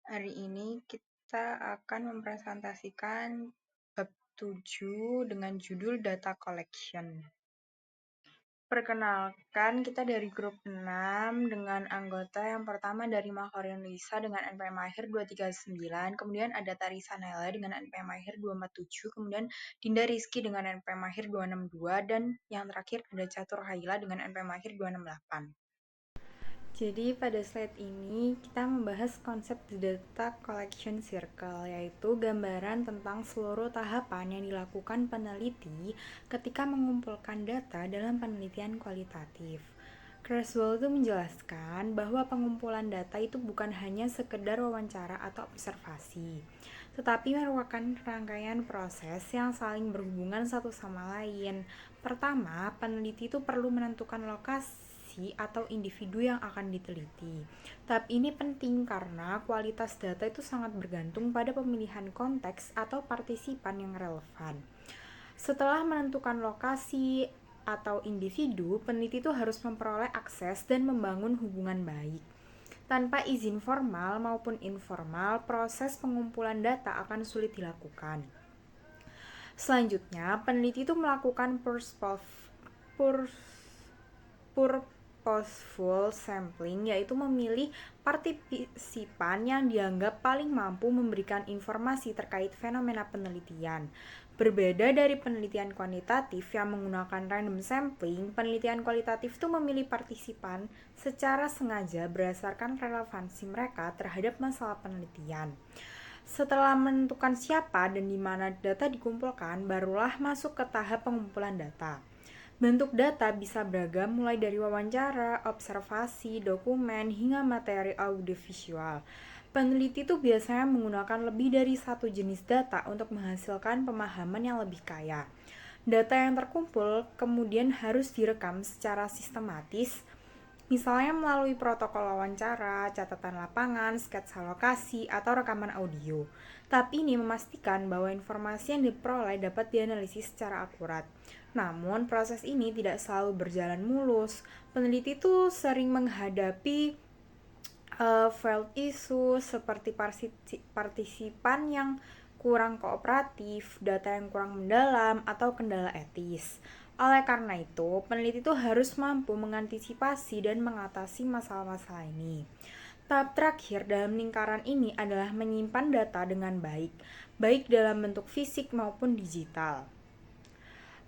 Hari ini kita akan mempresentasikan bab 7 dengan judul Data Collection. Perkenalkan, kita dari grup 6 dengan anggota yang pertama dari Makarin Lisa dengan NPM akhir 239, kemudian ada Tarisa Nela dengan NPM akhir 247, kemudian Dinda Rizky dengan NPM akhir 262, dan yang terakhir ada Catur Haila dengan NPM akhir 268. Jadi pada slide ini kita membahas konsep data collection circle, yaitu gambaran tentang seluruh tahapan yang dilakukan peneliti ketika mengumpulkan data dalam penelitian kualitatif. Creswell itu menjelaskan bahwa pengumpulan data itu bukan hanya sekedar wawancara atau observasi, tetapi merupakan rangkaian proses yang saling berhubungan satu sama lain. Pertama, peneliti itu perlu menentukan lokasi atau individu yang akan diteliti. Tahap ini penting karena kualitas data itu sangat bergantung pada pemilihan konteks atau partisipan yang relevan. Setelah menentukan lokasi atau individu, peneliti itu harus memperoleh akses dan membangun hubungan baik. Tanpa izin formal maupun informal, proses pengumpulan data akan sulit dilakukan. Selanjutnya, peneliti itu melakukan purposeful sampling, yaitu memilih partisipan yang dianggap paling mampu memberikan informasi terkait fenomena penelitian. Berbeda dari penelitian kuantitatif yang menggunakan random sampling, penelitian kualitatif itu memilih partisipan secara sengaja berdasarkan relevansi mereka terhadap masalah penelitian. Setelah menentukan siapa dan di mana data dikumpulkan, barulah masuk ke tahap pengumpulan data. Bentuk data bisa beragam mulai dari wawancara, observasi, dokumen, hingga materi audiovisual. Peneliti itu biasanya menggunakan lebih dari satu jenis data untuk menghasilkan pemahaman yang lebih kaya. Data yang terkumpul kemudian harus direkam secara sistematis, misalnya melalui protokol wawancara, catatan lapangan, sketsa lokasi, atau rekaman audio. Tahap ini memastikan bahwa informasi yang diperoleh dapat dianalisis secara akurat. Namun, proses ini tidak selalu berjalan mulus. Peneliti itu sering menghadapi failed issue seperti partisipan yang kurang kooperatif, data yang kurang mendalam, atau kendala etis. Oleh karena itu, peneliti itu harus mampu mengantisipasi dan mengatasi masalah-masalah ini. Tahap terakhir dalam lingkaran ini adalah menyimpan data dengan baik, baik dalam bentuk fisik maupun digital.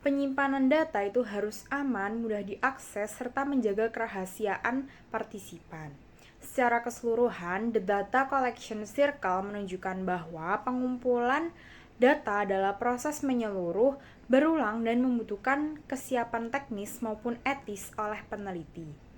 Penyimpanan data itu harus aman, mudah diakses, serta menjaga kerahasiaan partisipan. Secara keseluruhan, the data collection circle menunjukkan bahwa pengumpulan data adalah proses menyeluruh, berulang, dan membutuhkan kesiapan teknis maupun etis oleh peneliti.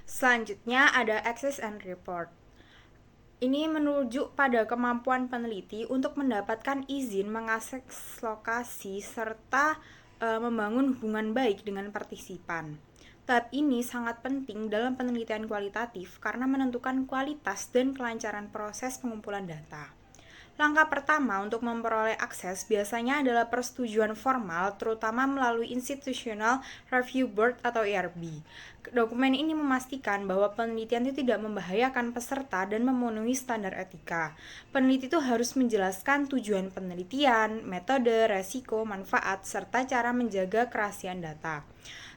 Selanjutnya ada access and report. Ini menuju pada kemampuan peneliti untuk mendapatkan izin mengakses lokasi serta membangun hubungan baik dengan partisipan. Tahap ini sangat penting dalam penelitian kualitatif karena menentukan kualitas dan kelancaran proses pengumpulan data. Langkah pertama untuk memperoleh akses biasanya adalah persetujuan formal, terutama melalui Institutional Review Board atau IRB. Dokumen ini memastikan bahwa penelitian itu tidak membahayakan peserta dan memenuhi standar etika. Peneliti itu harus menjelaskan tujuan penelitian, metode, resiko, manfaat, serta cara menjaga kerahasiaan data.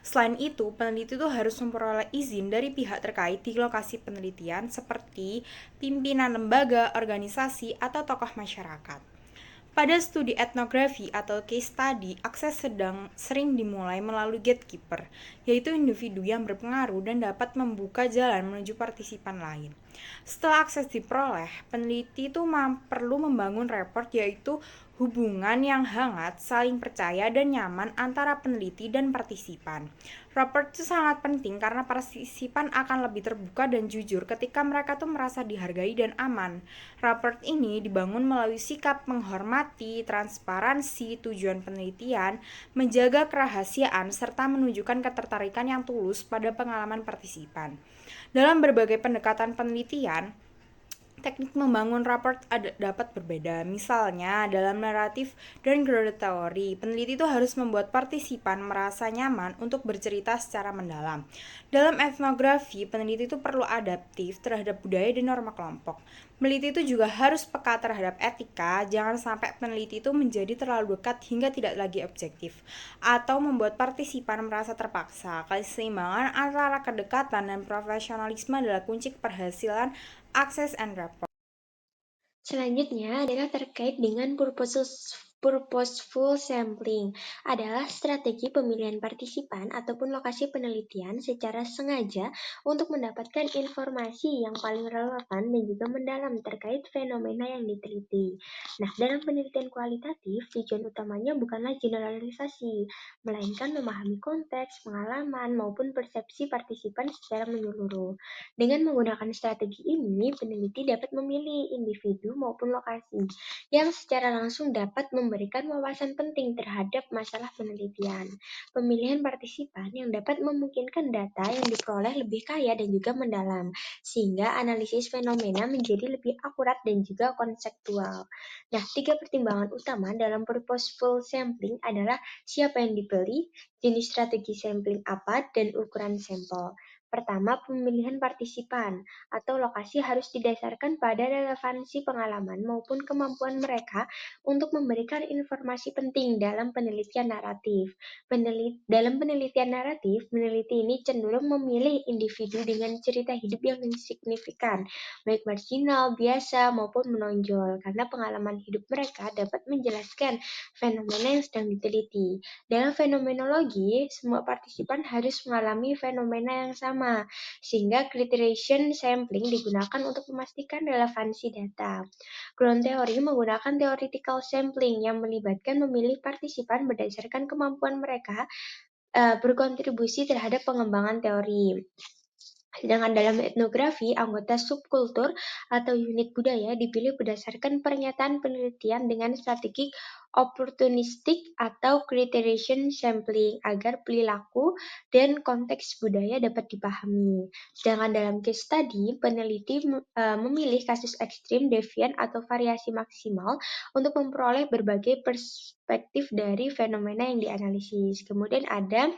Selain itu, peneliti itu harus memperoleh izin dari pihak terkait di lokasi penelitian seperti pimpinan lembaga, organisasi, atau tokoh masyarakat. Pada studi etnografi atau case study, akses sering dimulai melalui gatekeeper, yaitu individu yang berpengaruh dan dapat membuka jalan menuju partisipan lain. Setelah akses diperoleh, peneliti itu perlu membangun report, yaitu hubungan yang hangat, saling percaya, dan nyaman antara peneliti dan partisipan. Report itu sangat penting karena partisipan akan lebih terbuka dan jujur ketika mereka tuh merasa dihargai dan aman. Raport ini dibangun melalui sikap menghormati, transparansi, tujuan penelitian, menjaga kerahasiaan, serta menunjukkan ketertarikan yang tulus pada pengalaman partisipan. Dalam berbagai pendekatan penelitian, teknik membangun raport dapat berbeda. Misalnya, dalam naratif dan growth theory, peneliti itu harus membuat partisipan merasa nyaman untuk bercerita secara mendalam. Dalam etnografi, peneliti itu perlu adaptif terhadap budaya dan norma kelompok. Peneliti itu juga harus peka terhadap etika, jangan sampai peneliti itu menjadi terlalu dekat hingga tidak lagi objektif, atau membuat partisipan merasa terpaksa. Keseimbangan antara kedekatan dan profesionalisme adalah kunci keberhasilan Access and Rapport. Selanjutnya adalah terkait dengan purposeful sampling, adalah strategi pemilihan partisipan ataupun lokasi penelitian secara sengaja untuk mendapatkan informasi yang paling relevan dan juga mendalam terkait fenomena yang diteliti. Nah, dalam penelitian kualitatif, tujuan utamanya bukanlah generalisasi, melainkan memahami konteks, pengalaman, maupun persepsi partisipan secara menyeluruh. Dengan menggunakan strategi ini, peneliti dapat memilih individu maupun lokasi yang secara langsung dapat memberikan wawasan penting terhadap masalah penelitian. Pemilihan partisipan yang dapat memungkinkan data yang diperoleh lebih kaya dan juga mendalam, sehingga analisis fenomena menjadi lebih akurat dan juga konseptual. Nah, 3 pertimbangan utama dalam purposeful sampling adalah siapa yang dipilih, jenis strategi sampling apa, dan ukuran sampel. Pertama, pemilihan partisipan atau lokasi harus didasarkan pada relevansi pengalaman maupun kemampuan mereka untuk memberikan informasi penting dalam penelitian naratif. Dalam penelitian naratif, peneliti ini cenderung memilih individu dengan cerita hidup yang signifikan, baik marginal, biasa, maupun menonjol, karena pengalaman hidup mereka dapat menjelaskan fenomena yang sedang diteliti. Dalam fenomenologi, semua partisipan harus mengalami fenomena yang sama, sehingga criterion sampling digunakan untuk memastikan relevansi data. Ground theory menggunakan theoretical sampling yang melibatkan memilih partisipan berdasarkan kemampuan mereka berkontribusi terhadap pengembangan teori. Sedangkan dalam etnografi, anggota subkultur atau unit budaya dipilih berdasarkan pernyataan penelitian dengan strategi opportunistic atau criterion sampling agar perilaku dan konteks budaya dapat dipahami. Sedangkan dalam case study, peneliti memilih kasus ekstrim, devian, atau variasi maksimal untuk memperoleh berbagai perspektif dari fenomena yang dianalisis. Kemudian ada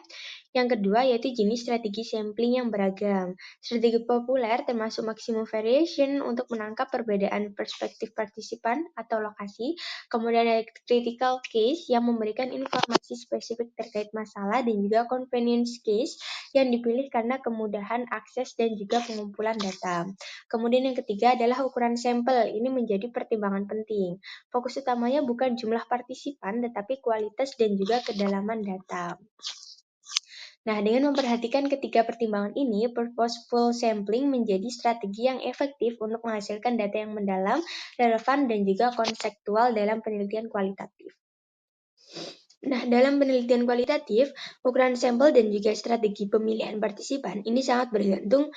yang kedua yaitu jenis strategi sampling yang beragam. Strategi populer termasuk maximum variation untuk menangkap perbedaan perspektif partisipan atau lokasi. Kemudian ada critical case yang memberikan informasi spesifik terkait masalah dan juga convenience case yang dipilih karena kemudahan akses dan juga pengumpulan data. Kemudian yang ketiga adalah ukuran sampel. Ini menjadi pertimbangan penting. Fokus utamanya bukan jumlah partisipan tetapi kualitas dan juga kedalaman data. Nah, dengan memperhatikan ketiga pertimbangan ini, purposeful sampling menjadi strategi yang efektif untuk menghasilkan data yang mendalam, relevan, dan juga konseptual dalam penelitian kualitatif. Nah, dalam penelitian kualitatif, ukuran sampel dan juga strategi pemilihan partisipan ini sangat bergantung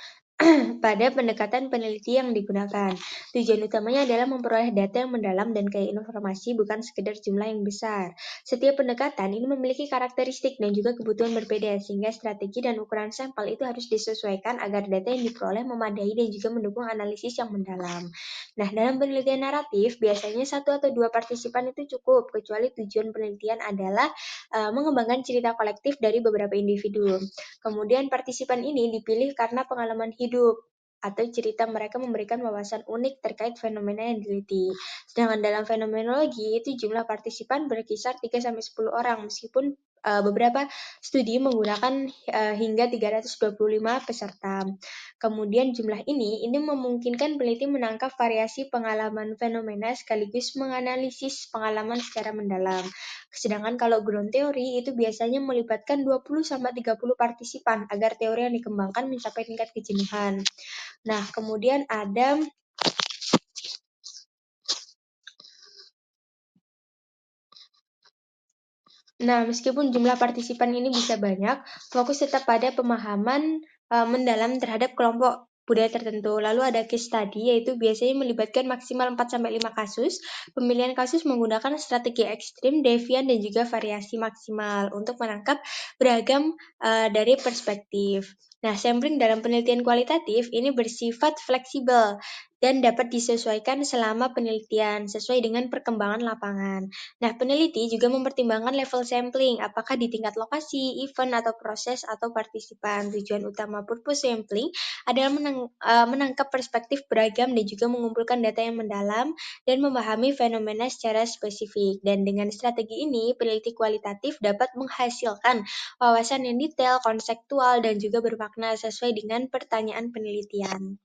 pada pendekatan peneliti yang digunakan. Tujuan utamanya adalah memperoleh data yang mendalam dan kaya informasi, bukan sekedar jumlah yang besar. Setiap pendekatan ini memiliki karakteristik dan juga kebutuhan berbeda, sehingga strategi dan ukuran sampel itu harus disesuaikan agar data yang diperoleh memadai dan juga mendukung analisis yang mendalam. Nah, dalam penelitian naratif, biasanya satu atau dua partisipan itu cukup, kecuali tujuan penelitian adalah mengembangkan cerita kolektif dari beberapa individu. Kemudian partisipan ini dipilih karena pengalaman hidup atau cerita mereka memberikan wawasan unik terkait fenomena yang diteliti. Sedangkan dalam fenomenologi itu jumlah partisipan berkisar 3-10 orang meskipun beberapa studi menggunakan hingga 325 peserta. Kemudian jumlah ini memungkinkan peneliti menangkap variasi pengalaman fenomena sekaligus menganalisis pengalaman secara mendalam. Sedangkan kalau ground theory itu biasanya melibatkan 20-30 partisipan agar teori yang dikembangkan mencapai tingkat kejenuhan. Nah, kemudian ada meskipun jumlah partisipan ini bisa banyak, fokus tetap pada pemahaman mendalam terhadap kelompok budaya tertentu. Lalu ada case study, yaitu biasanya melibatkan maksimal 4-5 kasus. Pemilihan kasus menggunakan strategi ekstrim, devian, dan juga variasi maksimal untuk menangkap beragam dari perspektif. Nah, sampling dalam penelitian kualitatif ini bersifat fleksibel dan dapat disesuaikan selama penelitian sesuai dengan perkembangan lapangan. Nah, peneliti juga mempertimbangkan level sampling, apakah di tingkat lokasi, event, atau proses, atau partisipan. Tujuan utama purpose sampling adalah menangkap perspektif beragam dan juga mengumpulkan data yang mendalam dan memahami fenomena secara spesifik. Dan dengan strategi ini, peneliti kualitatif dapat menghasilkan wawasan yang detail, konseptual, dan juga bermakna sesuai dengan pertanyaan penelitian.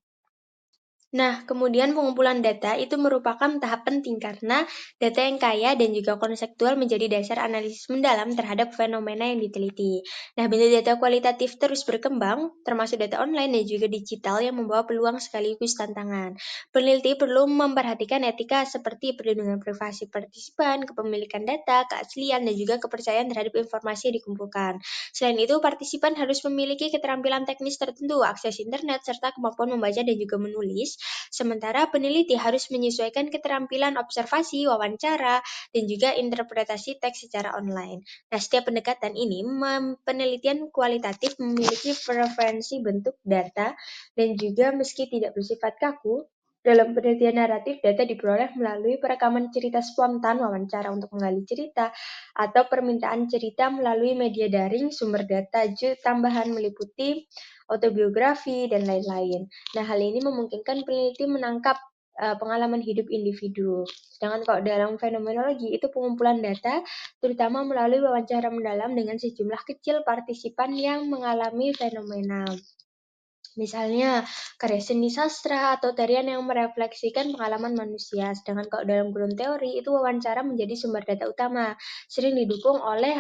Nah, kemudian pengumpulan data itu merupakan tahap penting karena data yang kaya dan juga konseptual menjadi dasar analisis mendalam terhadap fenomena yang diteliti. Nah, bila data kualitatif terus berkembang, termasuk data online dan juga digital yang membawa peluang sekaligus tantangan. Peneliti perlu memperhatikan etika seperti perlindungan privasi partisipan, kepemilikan data, keaslian, dan juga kepercayaan terhadap informasi yang dikumpulkan. Selain itu, partisipan harus memiliki keterampilan teknis tertentu, akses internet, serta kemampuan membaca dan juga menulis. Sementara peneliti harus menyesuaikan keterampilan observasi, wawancara, dan juga interpretasi teks secara online. Nah, setiap pendekatan ini, penelitian kualitatif memiliki preferensi bentuk data dan juga meski tidak bersifat kaku, dalam penelitian naratif, data diperoleh melalui perekaman cerita spontan, wawancara untuk menggali cerita, atau permintaan cerita melalui media daring, sumber data tambahan meliputi autobiografi, dan lain-lain. Nah, hal ini memungkinkan peneliti menangkap pengalaman hidup individu. Sedangkan kalau dalam fenomenologi itu pengumpulan data terutama melalui wawancara mendalam dengan sejumlah kecil partisipan yang mengalami fenomena. Misalnya, karya seni sastra atau tarian yang merefleksikan pengalaman manusia. Sedangkan kalau dalam ground teori, itu wawancara menjadi sumber data utama. Sering didukung oleh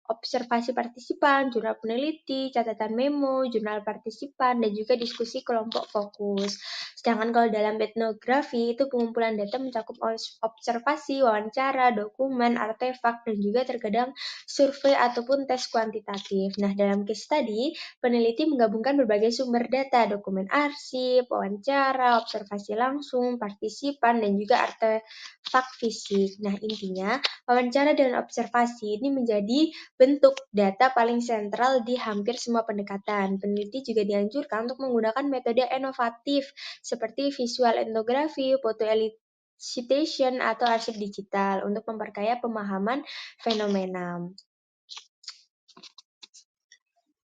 observasi partisipan, jurnal peneliti, catatan memo, jurnal partisipan, dan juga diskusi kelompok fokus. Sedangkan kalau dalam etnografi, itu pengumpulan data mencakup observasi, wawancara, dokumen, artefak, dan juga terkadang survei ataupun tes kuantitatif. Nah, dalam case study, peneliti menggabungkan berbagai sumber data, dokumen arsip, wawancara, observasi langsung, partisipan, dan juga artefak fisik. Nah, intinya, wawancara dan observasi ini menjadi bentuk data paling sentral di hampir semua pendekatan. Peneliti juga dianjurkan untuk menggunakan metode inovatif seperti visual etnografi, foto elicitation, atau arsip digital untuk memperkaya pemahaman fenomena.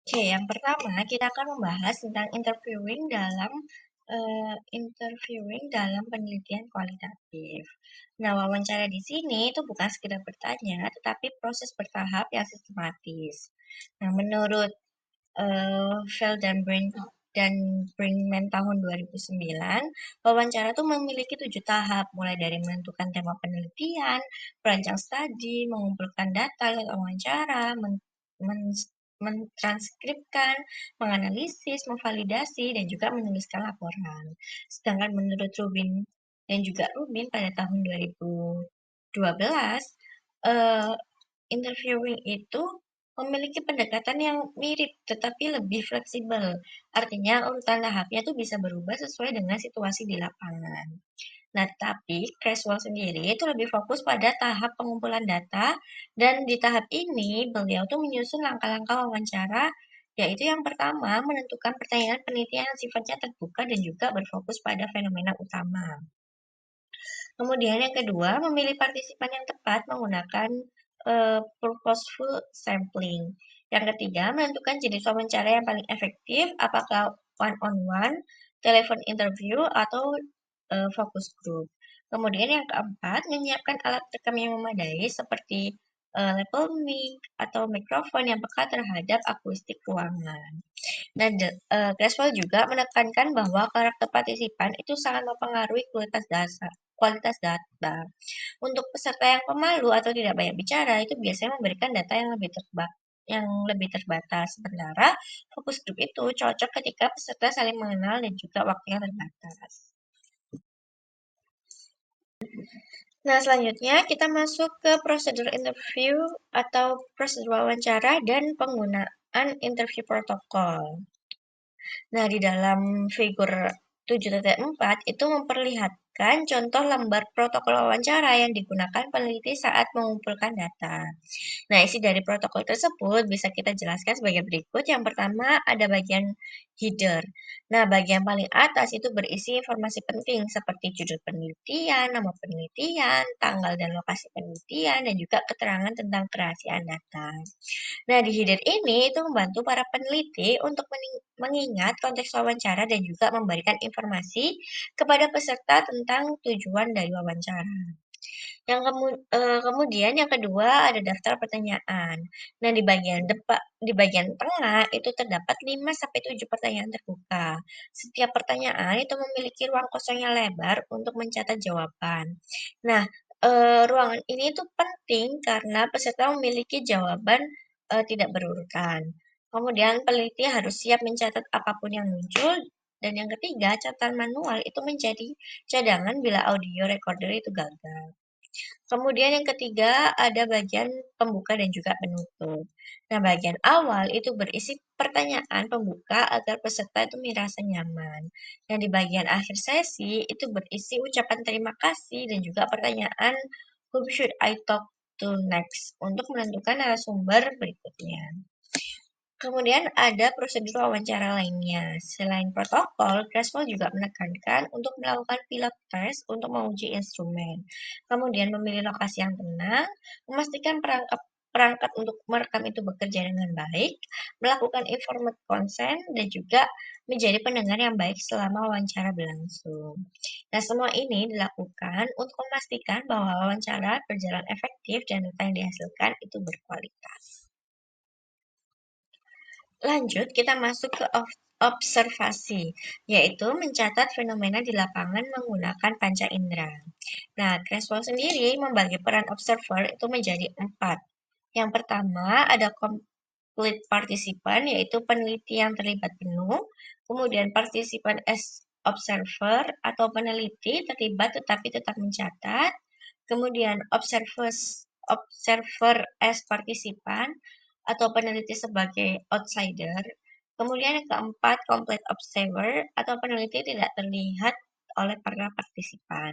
Oke, yang pertama kita akan membahas tentang interviewing dalam penelitian kualitatif. Nah, wawancara di sini itu bukan sekedar bertanya, tetapi proses bertahap yang sistematis. Nah, menurut Feldenbrink dan Brinkman tahun 2009, wawancara itu memiliki 7 tahap, mulai dari menentukan tema penelitian, merancang studi, mengumpulkan data lewat wawancara, mentranskripkan, menganalisis, memvalidasi, dan juga menuliskan laporan. Sedangkan menurut Rubin dan juga Rubin pada tahun 2012, interviewing itu memiliki pendekatan yang mirip tetapi lebih fleksibel. Artinya urutan tahapnya tuh bisa berubah sesuai dengan situasi di lapangan. Nah, tapi Creswell sendiri itu lebih fokus pada tahap pengumpulan data dan di tahap ini beliau tuh menyusun langkah-langkah wawancara, yaitu yang pertama menentukan pertanyaan penelitian yang sifatnya terbuka dan juga berfokus pada fenomena utama. Kemudian yang kedua, memilih partisipan yang tepat menggunakan purposeful sampling. Yang ketiga, menentukan jenis wawancara yang paling efektif, apakah one-on-one, telepon interview, atau focus group. Kemudian yang keempat, menyiapkan alat rekam yang memadai seperti lapel mic atau mikrofon yang peka terhadap akustik ruangan. Nah, Creswell juga menekankan bahwa karakter partisipan itu sangat mempengaruhi kualitas data. Untuk peserta yang pemalu atau tidak banyak bicara, itu biasanya memberikan data yang lebih terbatas. Sementara fokus grup itu cocok ketika peserta saling mengenal dan juga waktunya terbatas. Nah, selanjutnya kita masuk ke prosedur interview atau prosedur wawancara dan penggunaan interview protokol. Nah, di dalam figur 7.4 itu memperlihatkan contoh lembar protokol wawancara yang digunakan peneliti saat mengumpulkan data. Nah, isi dari protokol tersebut bisa kita jelaskan sebagai berikut. Yang pertama ada bagian header. Nah, bagian paling atas itu berisi informasi penting seperti judul penelitian, nama penelitian, tanggal dan lokasi penelitian, dan juga keterangan tentang kerahasiaan data. Nah, di header ini itu membantu para peneliti untuk mengingat konteks wawancara dan juga memberikan informasi kepada peserta tentang tujuan dari wawancara. Kemudian yang kedua ada daftar pertanyaan. Nah, di bagian tengah itu terdapat 5 sampai 7 pertanyaan terbuka. Setiap pertanyaan itu memiliki ruang kosong yang lebar untuk mencatat jawaban. Nah, ruangan ini itu penting karena peserta memiliki jawaban tidak berurutan. Kemudian peneliti harus siap mencatat apapun yang muncul. Dan yang ketiga, catatan manual itu menjadi cadangan bila audio recorder itu gagal. Kemudian yang ketiga ada bagian pembuka dan juga penutup. Nah, bagian awal itu berisi pertanyaan pembuka agar peserta itu merasa nyaman. Dan di bagian akhir sesi itu berisi ucapan terima kasih dan juga pertanyaan who should I talk to next untuk menentukan narasumber berikutnya. Kemudian ada prosedur wawancara lainnya. Selain protokol, Creswell juga menekankan untuk melakukan pilot test untuk menguji instrumen. Kemudian memilih lokasi yang tenang, memastikan perangkat untuk merekam itu bekerja dengan baik, melakukan informed consent, dan juga menjadi pendengar yang baik selama wawancara berlangsung. Nah, semua ini dilakukan untuk memastikan bahwa wawancara berjalan efektif dan data yang dihasilkan itu berkualitas. Lanjut, kita masuk ke observasi, yaitu mencatat fenomena di lapangan menggunakan panca indera. Nah, Creswell sendiri membagi peran observer itu menjadi 4. Yang pertama ada complete participant, yaitu peneliti yang terlibat penuh. Kemudian partisipan as observer atau peneliti terlibat tetapi tetap mencatat. Kemudian observer as participant atau peneliti sebagai outsider. Kemudian yang keempat, complete observer atau peneliti tidak terlihat oleh para partisipan.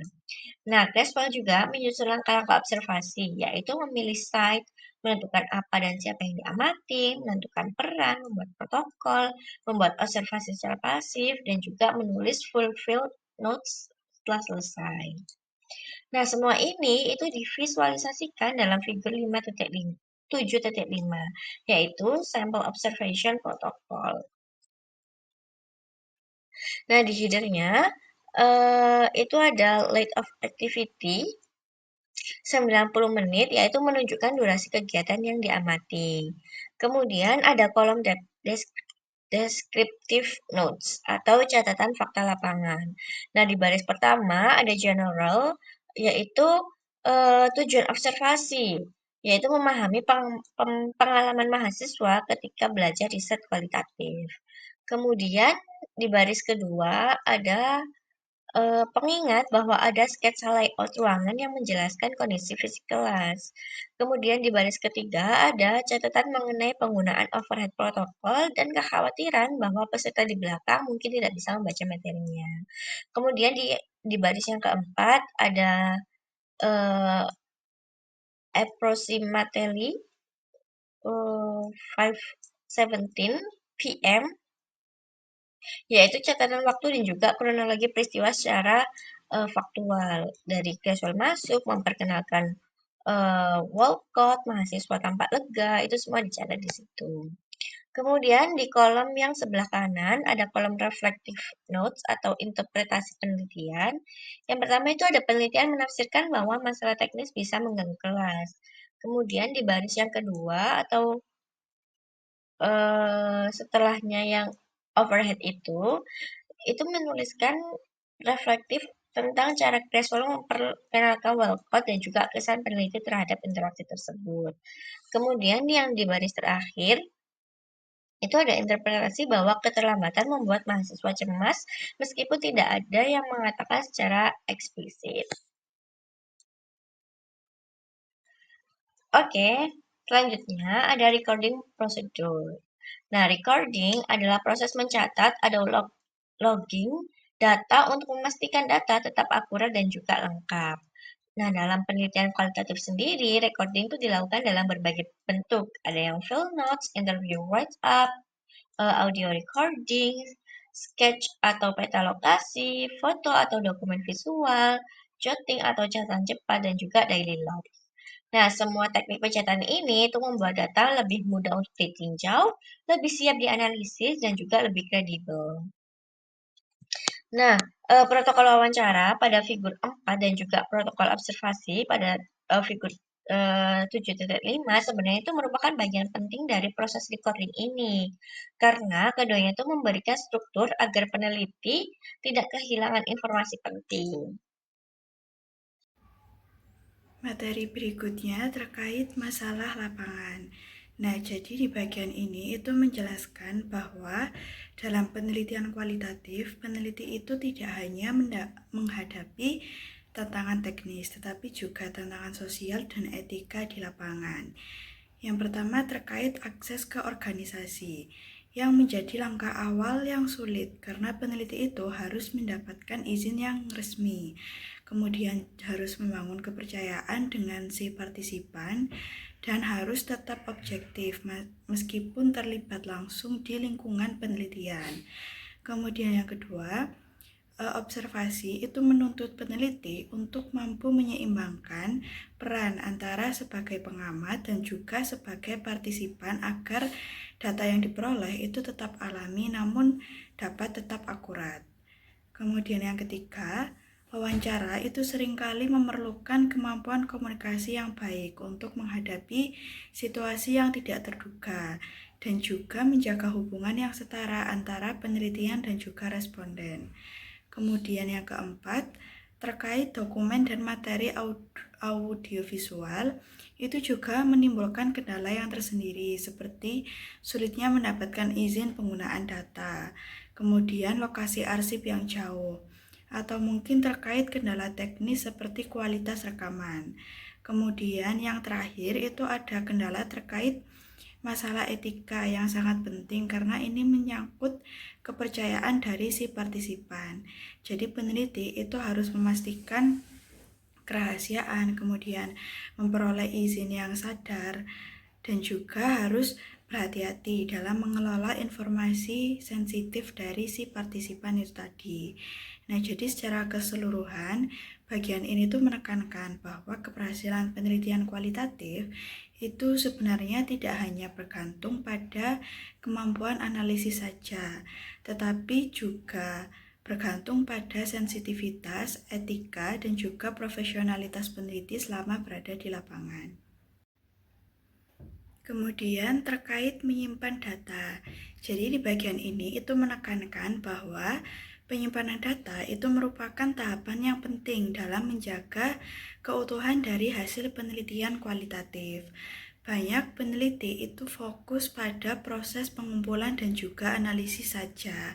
Nah, Creswell juga menyusun langkah-langkah observasi, yaitu memilih site, menentukan apa dan siapa yang diamati, menentukan peran, membuat protokol, membuat observasi secara pasif, dan juga menulis full field notes setelah selesai. Nah, semua ini itu divisualisasikan dalam figur 7.5, yaitu Sample Observation Protocol. Nah, di header-nya itu ada late of activity 90 menit, yaitu menunjukkan durasi kegiatan yang diamati. Kemudian ada kolom descriptive notes atau catatan fakta lapangan. Nah, di baris pertama ada general, yaitu tujuan observasi, yaitu memahami pengalaman mahasiswa ketika belajar riset kualitatif. Kemudian di baris kedua ada Pengingat bahwa ada sketsa layout ruangan yang menjelaskan kondisi fisik kelas. Kemudian di baris ketiga ada catatan mengenai penggunaan overhead protokol dan kekhawatiran bahwa peserta di belakang mungkin tidak bisa membaca materinya. Kemudian di baris yang keempat ada uh, approximately 5:17 p.m. yaitu catatan waktu dan juga kronologi peristiwa secara faktual. Dari casual masuk, memperkenalkan Walcott, mahasiswa tampak lega, itu semua dicatat di situ. Kemudian di kolom yang sebelah kanan ada kolom reflective notes atau interpretasi penelitian. Yang pertama itu ada penelitian menafsirkan bahwa masalah teknis bisa mengganggu kelas. Kemudian di baris yang kedua atau setelahnya yang overhead itu menuliskan reflektif tentang cara Creswell memperkenalkan Walcott dan juga kesan peneliti terhadap interaksi tersebut. Kemudian yang di baris terakhir, itu ada interpretasi bahwa keterlambatan membuat mahasiswa cemas meskipun tidak ada yang mengatakan secara eksplisit. Oke, selanjutnya ada recording procedure. Nah, recording adalah proses mencatat atau logging data untuk memastikan data tetap akurat dan juga lengkap. Nah, dalam penelitian kualitatif sendiri, recording itu dilakukan dalam berbagai bentuk. Ada yang field notes, interview write-up, audio recording, sketch atau peta lokasi, foto atau dokumen visual, jotting atau catatan cepat, dan juga daily log. Nah, semua teknik pencatatan ini itu membuat data lebih mudah untuk ditinjau, lebih siap dianalisis, dan juga lebih kredibel. Nah, protokol wawancara pada figur 4 dan juga protokol observasi pada figur 7.5 sebenarnya itu merupakan bagian penting dari proses recording ini. Karena keduanya itu memberikan struktur agar peneliti tidak kehilangan informasi penting. Materi berikutnya terkait masalah lapangan. Nah, jadi di bagian ini itu menjelaskan bahwa dalam penelitian kualitatif, peneliti itu tidak hanya menghadapi tantangan teknis, tetapi juga tantangan sosial dan etika di lapangan. Yang pertama terkait akses ke organisasi, yang menjadi langkah awal yang sulit karena peneliti itu harus mendapatkan izin yang resmi. Kemudian harus membangun kepercayaan dengan si partisipan dan harus tetap objektif meskipun terlibat langsung di lingkungan penelitian. Kemudian yang kedua, observasi itu menuntut peneliti untuk mampu menyeimbangkan peran antara sebagai pengamat dan juga sebagai partisipan agar data yang diperoleh itu tetap alami namun dapat tetap akurat. Kemudian yang ketiga, wawancara itu seringkali memerlukan kemampuan komunikasi yang baik untuk menghadapi situasi yang tidak terduga dan juga menjaga hubungan yang setara antara penelitian dan juga responden. Kemudian yang keempat, terkait dokumen dan materi audiovisual, itu juga menimbulkan kendala yang tersendiri seperti sulitnya mendapatkan izin penggunaan data, kemudian lokasi arsip yang jauh, atau mungkin terkait kendala teknis seperti kualitas rekaman. Kemudian yang terakhir itu ada kendala terkait masalah etika yang sangat penting karena ini menyangkut kepercayaan dari si partisipan. Jadi peneliti itu harus memastikan kerahasiaan, kemudian memperoleh izin yang sadar, dan juga harus berhati-hati dalam mengelola informasi sensitif dari si partisipan itu tadi. Nah, jadi secara keseluruhan, bagian ini tuh menekankan bahwa keberhasilan penelitian kualitatif itu sebenarnya tidak hanya bergantung pada kemampuan analisis saja, tetapi juga bergantung pada sensitivitas, etika, dan juga profesionalitas peneliti selama berada di lapangan. Kemudian terkait menyimpan data. Jadi di bagian ini itu menekankan bahwa penyimpanan data itu merupakan tahapan yang penting dalam menjaga keutuhan dari hasil penelitian kualitatif. Banyak peneliti itu fokus pada proses pengumpulan dan juga analisis saja,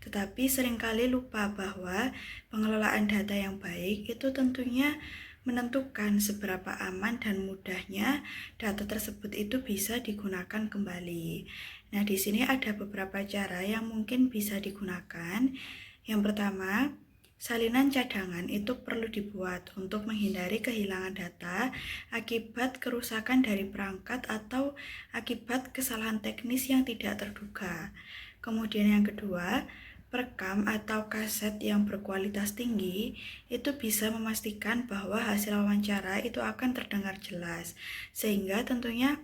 tetapi seringkali lupa bahwa pengelolaan data yang baik itu tentunya menentukan seberapa aman dan mudahnya data tersebut itu bisa digunakan kembali. Nah, di sini ada beberapa cara yang mungkin bisa digunakan. Yang pertama, salinan cadangan itu perlu dibuat untuk menghindari kehilangan data akibat kerusakan dari perangkat atau akibat kesalahan teknis yang tidak terduga. Kemudian yang kedua, perekam atau kaset yang berkualitas tinggi itu bisa memastikan bahwa hasil wawancara itu akan terdengar jelas, sehingga tentunya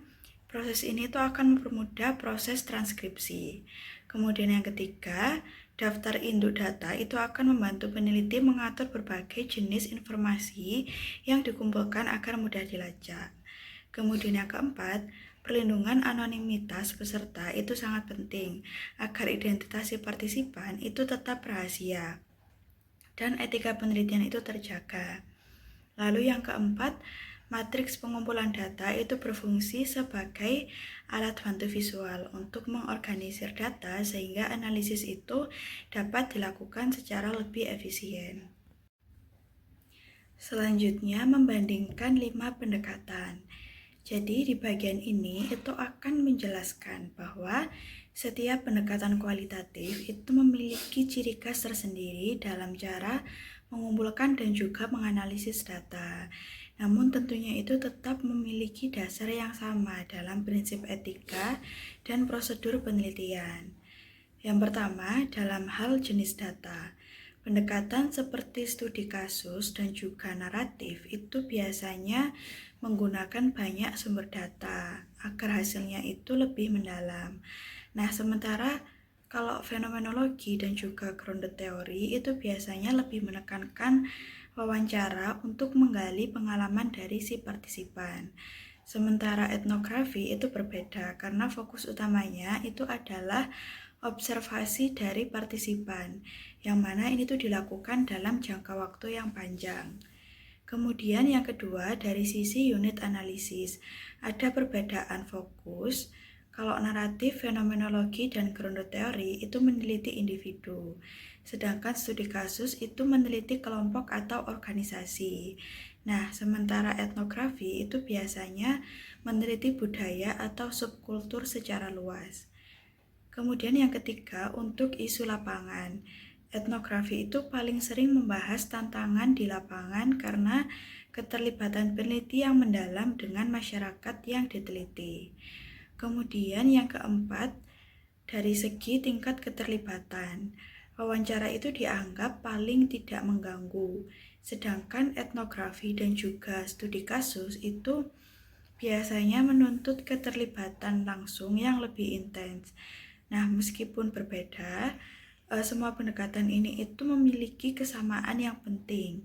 proses ini itu akan mempermudah proses transkripsi. Kemudian yang ketiga, daftar induk data itu akan membantu peneliti mengatur berbagai jenis informasi yang dikumpulkan agar mudah dilacak. Kemudian yang keempat, perlindungan anonimitas peserta itu sangat penting agar identitas si partisipan itu tetap rahasia dan etika penelitian itu terjaga. Lalu yang keempat, matriks pengumpulan data itu berfungsi sebagai alat bantu visual untuk mengorganisir data sehingga analisis itu dapat dilakukan secara lebih efisien. Selanjutnya, membandingkan 5 pendekatan. Jadi di bagian ini itu akan menjelaskan bahwa setiap pendekatan kualitatif itu memiliki ciri khas tersendiri dalam cara mengumpulkan dan juga menganalisis data. Namun tentunya itu tetap memiliki dasar yang sama dalam prinsip etika dan prosedur penelitian. Yang pertama, dalam hal jenis data. Pendekatan seperti studi kasus dan juga naratif itu biasanya menggunakan banyak sumber data agar hasilnya itu lebih mendalam. Nah, sementara kalau fenomenologi dan juga grounded theory itu biasanya lebih menekankan wawancara untuk menggali pengalaman dari si partisipan. Sementara etnografi itu berbeda karena fokus utamanya itu adalah observasi dari partisipan, yang mana ini tuh dilakukan dalam jangka waktu yang panjang. Kemudian yang kedua, dari sisi unit analisis, ada perbedaan fokus. Kalau naratif, fenomenologi, dan grounded theory itu meneliti individu, sedangkan studi kasus itu meneliti kelompok atau organisasi. Nah, sementara etnografi itu biasanya meneliti budaya atau subkultur secara luas. Kemudian yang ketiga, untuk isu lapangan. Etnografi itu paling sering membahas tantangan di lapangan karena keterlibatan peneliti yang mendalam dengan masyarakat yang diteliti. Kemudian yang keempat, dari segi tingkat keterlibatan. Wawancara itu dianggap paling tidak mengganggu, sedangkan etnografi dan juga studi kasus itu biasanya menuntut keterlibatan langsung yang lebih intens. Nah, meskipun berbeda, semua pendekatan ini itu memiliki kesamaan yang penting,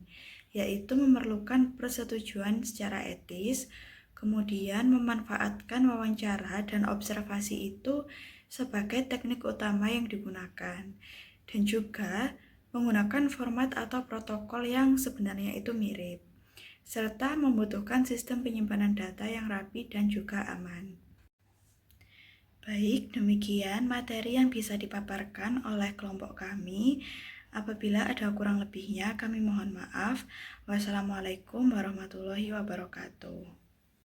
yaitu memerlukan persetujuan secara etis, kemudian memanfaatkan wawancara dan observasi itu sebagai teknik utama yang digunakan, dan juga menggunakan format atau protokol yang sebenarnya itu mirip, serta membutuhkan sistem penyimpanan data yang rapi dan juga aman. Baik, demikian materi yang bisa dipaparkan oleh kelompok kami. Apabila ada kurang lebihnya, kami mohon maaf. Wassalamualaikum warahmatullahi wabarakatuh.